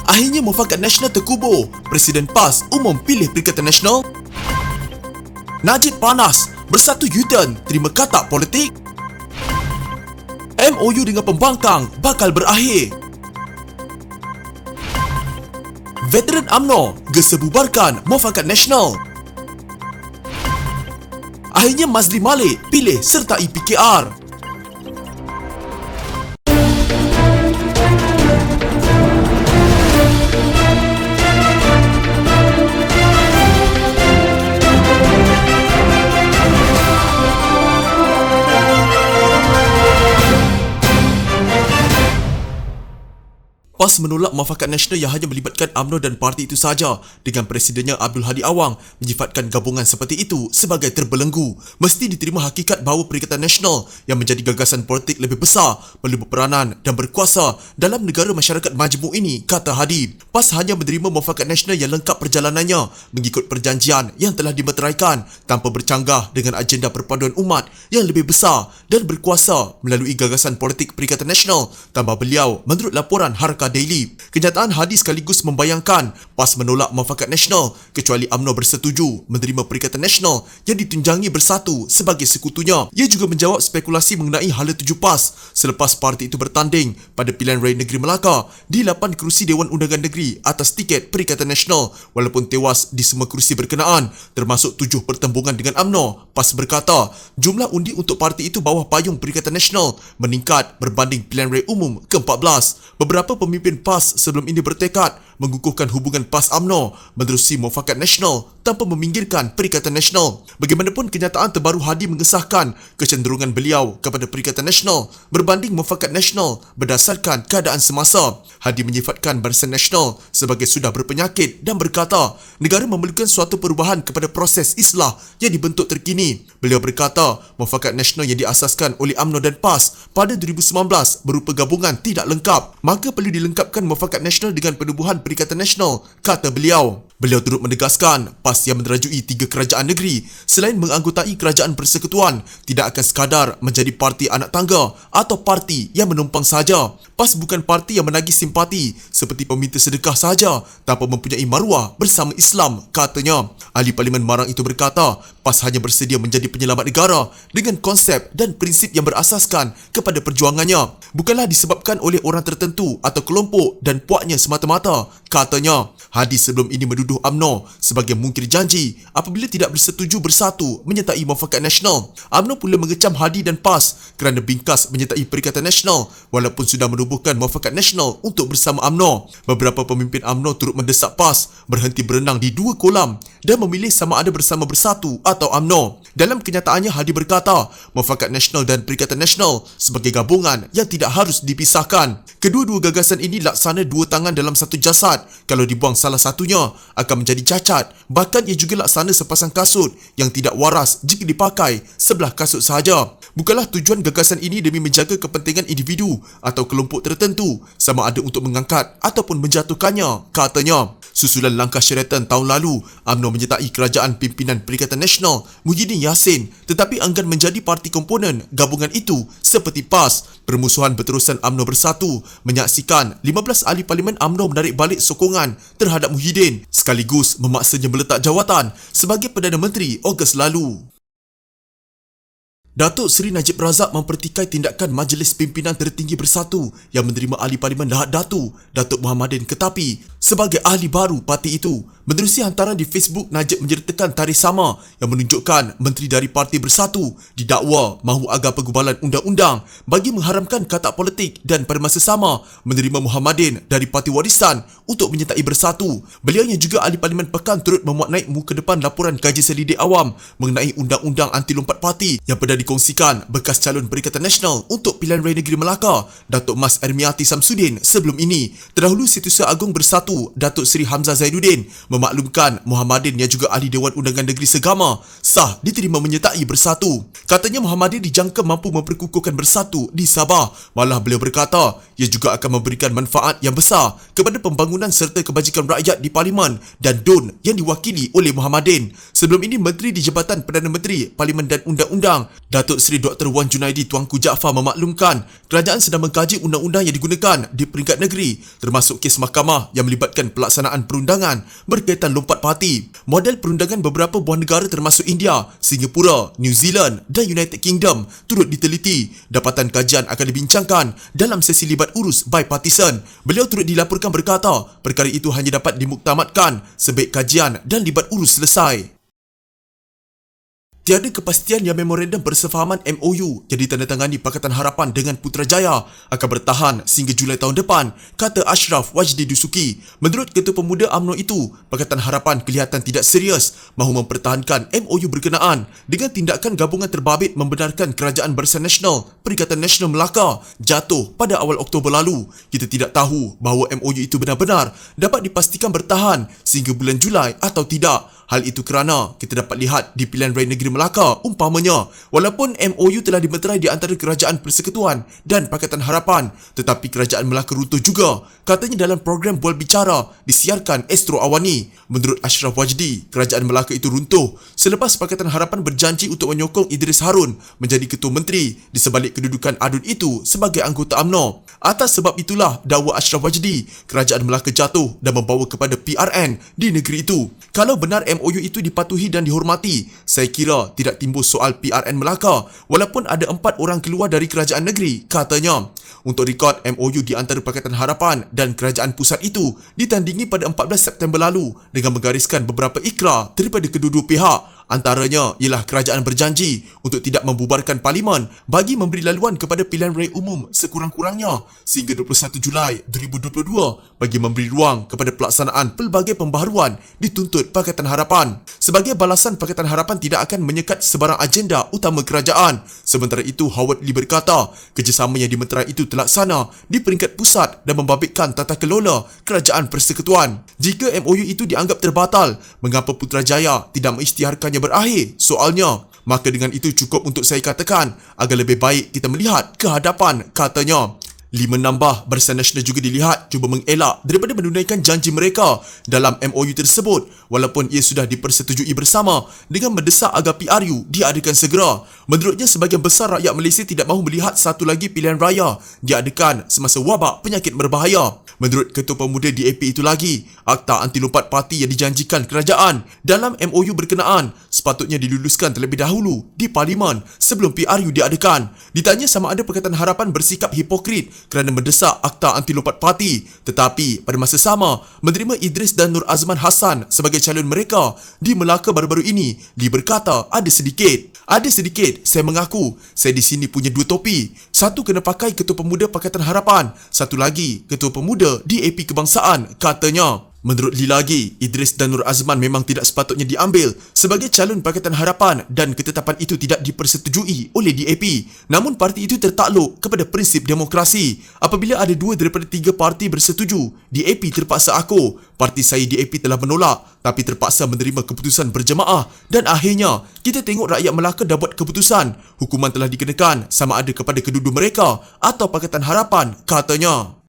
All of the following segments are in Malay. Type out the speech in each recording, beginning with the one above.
Akhirnya Mufakat Nasional terkubur. Presiden PAS umum pilih Perikatan Nasional. Najib panas, Bersatu U-turn, terima katak politik. MOU dengan pembangkang bakal berakhir. Veteran UMNO gesa bubarkan Mufakat Nasional. Akhirnya Mazli Malik pilih sertai PKR. PAS menolak Mufakat Nasional yang hanya melibatkan UMNO dan parti itu sahaja, dengan Presidennya Abdul Hadi Awang menyifatkan gabungan seperti itu sebagai terbelenggu. Mesti diterima hakikat bahawa Perikatan Nasional yang menjadi gagasan politik lebih besar perlu berperanan dan berkuasa dalam negara masyarakat majmuk ini, kata Hadi. PAS hanya menerima Mufakat Nasional yang lengkap perjalanannya mengikut perjanjian yang telah dimeteraikan tanpa bercanggah dengan agenda perpaduan umat yang lebih besar dan berkuasa melalui gagasan politik Perikatan Nasional, tambah beliau menurut laporan Haraka Daily. Kenyataan Hadi sekaligus membayangkan PAS menolak Mufakat Nasional kecuali UMNO bersetuju menerima Perikatan Nasional yang ditunjangi Bersatu sebagai sekutunya. Ia juga menjawab spekulasi mengenai hala tuju PAS selepas parti itu bertanding pada pilihan raya negeri Melaka di 8 kerusi Dewan Undangan Negeri atas tiket Perikatan Nasional walaupun tewas di semua kerusi berkenaan termasuk 7 pertembungan dengan UMNO. PAS berkata jumlah undi untuk parti itu bawah payung Perikatan Nasional meningkat berbanding pilihan raya umum ke-14. Beberapa pemimpin PAS sebelum ini bertekad mengukuhkan hubungan PAS-UMNO menerusi Mufakat Nasional tanpa meminggirkan Perikatan Nasional. Bagaimanapun, kenyataan terbaru Hadi mengesahkan kecenderungan beliau kepada Perikatan Nasional berbanding Mufakat Nasional berdasarkan keadaan semasa. Hadi menyifatkan Barisan Nasional sebagai sudah berpenyakit dan berkata negara memerlukan suatu perubahan kepada proses islah yang dibentuk terkini. Beliau berkata Mufakat Nasional yang diasaskan oleh UMNO dan PAS pada 2019 berupa gabungan tidak lengkap, maka perlu dilengkapkan Mufakat Nasional dengan penubuhan Perikatan Nasional, kata beliau. Beliau turut menegaskan PAS yang menerajui 3 kerajaan negeri selain menganggotai kerajaan persekutuan tidak akan sekadar menjadi parti anak tangga atau parti yang menumpang sahaja. PAS bukan parti yang menagih simpati seperti peminta sedekah sahaja tanpa mempunyai maruah bersama Islam, katanya. Ahli Parlimen Marang itu berkata PAS hanya bersedia menjadi penyelamat negara dengan konsep dan prinsip yang berasaskan kepada perjuangannya, bukanlah disebabkan oleh orang tertentu atau kelompok dan puaknya semata-mata, katanya. Hadi sebelum ini menuduh UMNO sebagai mungkir janji apabila tidak bersetuju bersatu menyertai Mufakat Nasional. UMNO pula mengecam Hadi dan PAS kerana bingkas menyertai Perikatan Nasional walaupun sudah menubuhkan Mufakat Nasional untuk bersama UMNO. Beberapa pemimpin UMNO turut mendesak PAS berhenti berenang di 2 kolam dan memilih sama ada bersama Bersatu atau UMNO. Dalam kenyataannya, Hadi berkata Mufakat Nasional dan Perikatan Nasional sebagai gabungan yang tidak harus dipisahkan. Kedua-dua gagasan ini laksana 2 tangan dalam satu jasad. Kalau dibuang salah satunya akan menjadi cacat. Bahkan ia juga laksana sepasang kasut yang tidak waras jika dipakai sebelah kasut sahaja. Bukanlah tujuan gagasan ini demi menjaga kepentingan individu atau kelompok tertentu sama ada untuk mengangkat ataupun menjatuhkannya, katanya. Susulan langkah syariatan tahun lalu, UMNO menyertai kerajaan pimpinan Perikatan Nasional Muhyiddin Yassin tetapi enggan menjadi parti komponen gabungan itu seperti PAS. Permusuhan berterusan UMNO Bersatu menyaksikan 15 ahli Parlimen UMNO menarik balik sokongan terhadap Muhyiddin sekaligus memaksanya meletak jawatan sebagai Perdana Menteri Ogos lalu. Datuk Seri Najib Razak mempertikai tindakan Majlis Pimpinan Tertinggi Bersatu yang menerima Ahli Parlimen Lahad Datu, Datuk Muhammadin Ketapi sebagai ahli baru parti itu. Menerusi hantaran di Facebook, Najib menyertakan tarikh sama yang menunjukkan menteri dari Parti Bersatu didakwa mahu agar pergubalan undang-undang bagi mengharamkan katak politik dan pada masa sama menerima Muhammadin dari Parti Warisan untuk menyertai Bersatu. Beliau yang juga Ahli Parlimen Pekan turut memuat naik muka depan laporan kaji selidik awam mengenai undang-undang anti lompat parti yang pernah dikongsikan bekas calon Perikatan Nasional untuk pilihan raya negeri Melaka, Datuk Mas Ermiati Samsudin sebelum ini. Terdahulu Setiausaha Agung Bersatu, Datuk Seri Hamzah Zainuddin memaklumkan Muhammadin yang juga ahli Dewan Undangan Negeri Segama sah diterima menyertai Bersatu. Katanya Muhammadin dijangka mampu memperkukuhkan Bersatu di Sabah. Malah beliau berkata ia juga akan memberikan manfaat yang besar kepada pembangunan serta kebajikan rakyat di Parlimen dan DUN yang diwakili oleh Muhammadin. Sebelum ini, Menteri di Jabatan Perdana Menteri, Parlimen dan Undang-Undang, Datuk Seri Dr. Wan Junaidi Tuanku Jaafar memaklumkan kerajaan sedang mengkaji undang-undang yang digunakan di peringkat negeri termasuk kes mahkamah yang melibatkan pelaksanaan perundangan berkaitan lompat parti. Model perundangan beberapa buah negara termasuk India, Singapura, New Zealand dan United Kingdom turut diteliti. Dapatan kajian akan dibincangkan dalam sesi libat urus bipartisan. Beliau turut dilaporkan berkata perkara itu hanya dapat dimuktamadkan sebaik kajian dan libat urus selesai. Tiada kepastian yang memorandum persefahaman MOU yang ditandatangani Pakatan Harapan dengan Putrajaya akan bertahan sehingga Julai tahun depan, kata Ashraf Wajdi Dusuki. Menurut Ketua Pemuda UMNO itu, Pakatan Harapan kelihatan tidak serius mahu mempertahankan MOU berkenaan dengan tindakan gabungan terbabit membenarkan Kerajaan Barisan Nasional Perikatan Nasional Melaka jatuh pada awal Oktober lalu. Kita tidak tahu bahawa MOU itu benar-benar dapat dipastikan bertahan sehingga bulan Julai atau tidak. Hal itu kerana kita dapat lihat di pilihan raya negeri Melaka umpamanya, walaupun MOU telah dimeterai di antara Kerajaan Persekutuan dan Pakatan Harapan, tetapi Kerajaan Melaka runtuh juga, katanya dalam program Bual Bicara disiarkan Astro Awani. Menurut Ashraf Wajdi, Kerajaan Melaka itu runtuh selepas Pakatan Harapan berjanji untuk menyokong Idris Harun menjadi Ketua Menteri di sebalik kedudukan adun itu sebagai anggota UMNO. Atas sebab itulah dakwa Ashraf Wajdi, Kerajaan Melaka jatuh dan membawa kepada PRN di negeri itu. Kalau benar MOU itu dipatuhi dan dihormati, saya kira tidak timbul soal PRN Melaka walaupun ada 4 orang keluar dari kerajaan negeri, katanya. Untuk rekod, MOU di antara Pakatan Harapan dan Kerajaan Pusat itu ditandingi pada 14 September lalu dengan menggariskan beberapa ikrar daripada kedua-dua pihak. Antaranya ialah kerajaan berjanji untuk tidak membubarkan Parlimen bagi memberi laluan kepada pilihan raya umum sekurang-kurangnya sehingga 21 Julai 2022 bagi memberi ruang kepada pelaksanaan pelbagai pembaharuan dituntut Pakatan Harapan. Sebagai balasan, Pakatan Harapan tidak akan menyekat sebarang agenda utama kerajaan. Sementara itu, Howard Lee berkata kerjasama yang dimeterai itu terlaksana di peringkat pusat dan membabitkan tata kelola Kerajaan Persekutuan. Jika MOU itu dianggap terbatal, mengapa Putrajaya tidak mengisytiharkannya berakhir? Soalnya, maka dengan itu cukup untuk saya katakan agar lebih baik kita melihat ke hadapan, katanya. 5 menambah, Barisan Nasional juga dilihat cuba mengelak daripada menunaikan janji mereka dalam MOU tersebut walaupun ia sudah dipersetujui bersama dengan mendesak agar PRU diadakan segera. Menurutnya, sebahagian besar rakyat Malaysia tidak mahu melihat satu lagi pilihan raya diadakan semasa wabak penyakit berbahaya. Menurut Ketua Pemuda DAP itu lagi, Akta Anti Lompat Parti yang dijanjikan kerajaan dalam MOU berkenaan sepatutnya diluluskan terlebih dahulu di Parlimen sebelum PRU diadakan. Ditanya sama ada Pakatan Harapan bersikap hipokrit kerana mendesak Akta Anti Lompat Parti, tetapi pada masa sama menerima Idris dan Nur Azman Hassan sebagai calon mereka di Melaka baru-baru ini, dia berkata ada sedikit, saya mengaku saya di sini punya 2 topi. Satu kena pakai Ketua Pemuda Pakatan Harapan, satu lagi Ketua Pemuda DAP Kebangsaan, katanya. Menurut Lee lagi, Idris dan Nur Azman memang tidak sepatutnya diambil sebagai calon Pakatan Harapan dan ketetapan itu tidak dipersetujui oleh DAP. Namun parti itu tertakluk kepada prinsip demokrasi. Apabila ada 2 daripada 3 parti bersetuju, DAP terpaksa akur. Parti saya DAP telah menolak tapi terpaksa menerima keputusan berjemaah dan akhirnya kita tengok rakyat Melaka dah buat keputusan. Hukuman telah dikenakan sama ada kepada kedua-dua mereka atau Pakatan Harapan, katanya.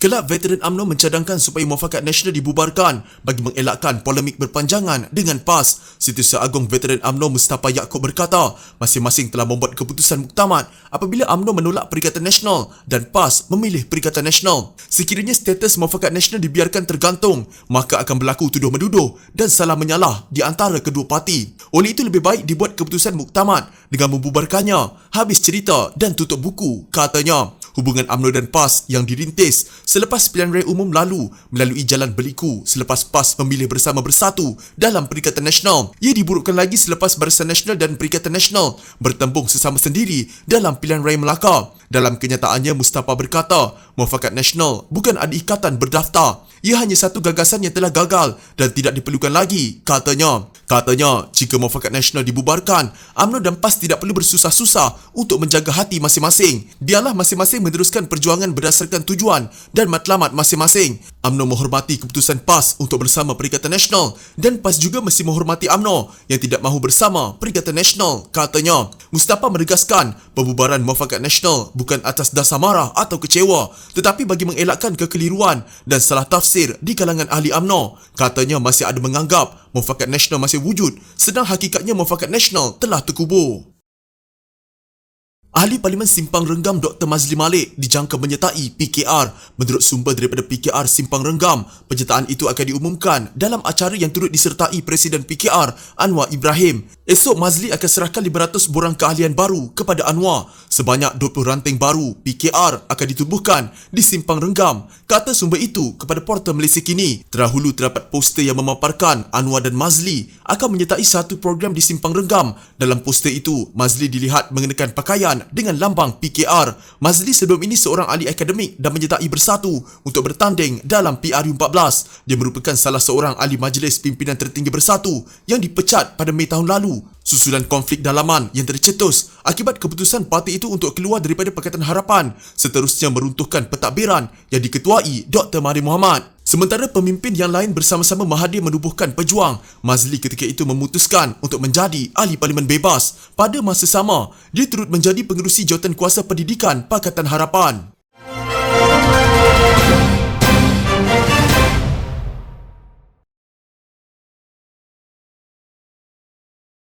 Kelab Veteran UMNO mencadangkan supaya Muafakat Nasional dibubarkan bagi mengelakkan polemik berpanjangan dengan PAS. Setiausaha Agong Veteran UMNO Mustafa Yaakob berkata, masing-masing telah membuat keputusan muktamad apabila UMNO menolak Perikatan Nasional dan PAS memilih Perikatan Nasional. Sekiranya status Muafakat Nasional dibiarkan tergantung, maka akan berlaku tuduh-menuduh dan salah menyalah di antara kedua parti. Oleh itu, lebih baik dibuat keputusan muktamad dengan membubarkannya. Habis cerita dan tutup buku, katanya. Hubungan UMNO dan PAS yang dirintis selepas pilihan raya umum lalu melalui jalan berliku selepas PAS memilih bersama bersatu dalam Perikatan Nasional. Ia diburukkan lagi selepas Barisan Nasional dan Perikatan Nasional bertembung sesama sendiri dalam pilihan raya Melaka. Dalam kenyataannya, Mustafa berkata, Muafakat Nasional bukan ada ikatan berdaftar. Ia hanya satu gagasan yang telah gagal dan tidak diperlukan lagi, katanya. Katanya, jika Muafakat Nasional dibubarkan, UMNO dan PAS tidak perlu bersusah-susah untuk menjaga hati masing-masing. Biarlah masing-masing meneruskan perjuangan berdasarkan tujuan dan dan matlamat masing-masing. UMNO menghormati keputusan PAS untuk bersama Perikatan Nasional dan PAS juga mesti menghormati UMNO yang tidak mahu bersama Perikatan Nasional, katanya. Mustafa menegaskan pembubaran Muafakat Nasional bukan atas dasar marah atau kecewa tetapi bagi mengelakkan kekeliruan dan salah tafsir di kalangan ahli UMNO. Katanya masih ada menganggap Muafakat Nasional masih wujud sedang hakikatnya Muafakat Nasional telah terkubur. Ahli Parlimen Simpang Renggam Dr. Mazli Malik dijangka menyertai PKR. Menurut sumber daripada PKR Simpang Renggam, penyertaan itu akan diumumkan dalam acara yang turut disertai Presiden PKR Anwar Ibrahim. Esok Mazli akan serahkan 500 borang keahlian baru kepada Anwar. Sebanyak 20 ranting baru PKR akan ditubuhkan di Simpang Renggam. Kata sumber itu kepada Portal Malaysia Kini. Terdahulu terdapat poster yang memaparkan Anwar dan Mazli akan menyertai satu program di Simpang Renggam. Dalam poster itu, Mazli dilihat mengenakan pakaian dengan lambang PKR. Mazli sebelum ini seorang ahli akademik dan menyertai Bersatu untuk bertanding dalam PRU14. Dia merupakan salah seorang ahli majlis pimpinan tertinggi Bersatu yang dipecat pada Mei tahun lalu susulan konflik dalaman yang tercetus akibat keputusan parti itu untuk keluar daripada Pakatan Harapan, seterusnya meruntuhkan pentadbiran yang diketuai Dr. Mahathir Mohamad. Sementara pemimpin yang lain bersama-sama Mahathir menubuhkan pejuang, Mazli ketika itu memutuskan untuk menjadi ahli parlimen bebas. Pada masa sama, dia turut menjadi pengerusi jawatan kuasa pendidikan Pakatan Harapan.